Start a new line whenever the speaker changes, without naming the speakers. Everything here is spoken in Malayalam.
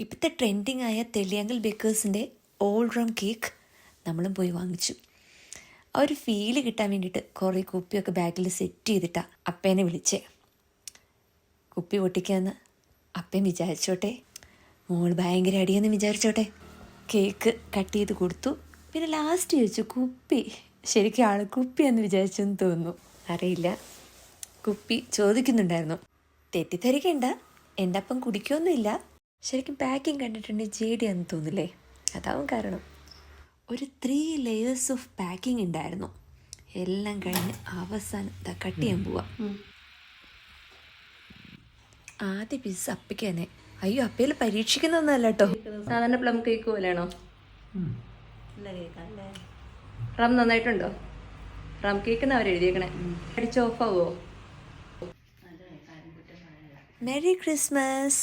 ഇപ്പോഴത്തെ ട്രെൻഡിങ് ആയ തെളിയാങ്കൽ ബേക്കേഴ്സിൻ്റെ ഓൾ റം കേക്ക് നമ്മളും പോയി വാങ്ങിച്ചു. ആ ഒരു ഫീല് കിട്ടാൻ വേണ്ടിയിട്ട് കുറേ കുപ്പിയൊക്കെ ബാഗിൽ സെറ്റ് ചെയ്തിട്ടാ അപ്പേനെ വിളിച്ചേ. കുപ്പി പൊട്ടിക്കാന്ന് അപ്പൻ വിചാരിച്ചോട്ടെ, മോൾ ഭയങ്കര അടിയെന്ന് വിചാരിച്ചോട്ടെ. കേക്ക് കട്ട് ചെയ്ത് കൊടുത്തു. പിന്നെ ലാസ്റ്റ് ചോദിച്ചു കുപ്പി. ശരിക്കും ആൾ കുപ്പിയെന്ന് വിചാരിച്ചെന്ന് തോന്നുന്നു, അറിയില്ല. കുപ്പി ചോദിക്കുന്നുണ്ടായിരുന്നു. തെറ്റിദ്ധരിക്കണ്ട, എൻ്റെ അപ്പം കുടിക്കൊന്നുമില്ല. ശരിക്കും പാക്കിങ് കണ്ടിട്ടുണ്ടെങ്കിൽ ജേഡിയാന്ന് തോന്നില്ലേ, അതാവും കാരണം. ഒരു 3 layers ഓഫ് പാക്കിംഗ് ഉണ്ടായിരുന്നു. എല്ലാം കഴിഞ്ഞ് അവസാനം കട്ട് ചെയ്യാൻ പോവാം. ആദ്യ പീസ് അപ്പയ്ക്ക് തന്നെ. അയ്യോ, അപ്പയിൽ പരീക്ഷിക്കുന്നൊന്നുമല്ല കേട്ടോ,
സാധാരണ പ്ലം കേക്ക് പോലെയാണോ? റം നന്നായിട്ടുണ്ടോ? റം കേക്ക് എന്നാ അവർ എഴുതിയേക്കണേ. അടിച്ച് ഓഫ് ആവോ?
Merry Christmas.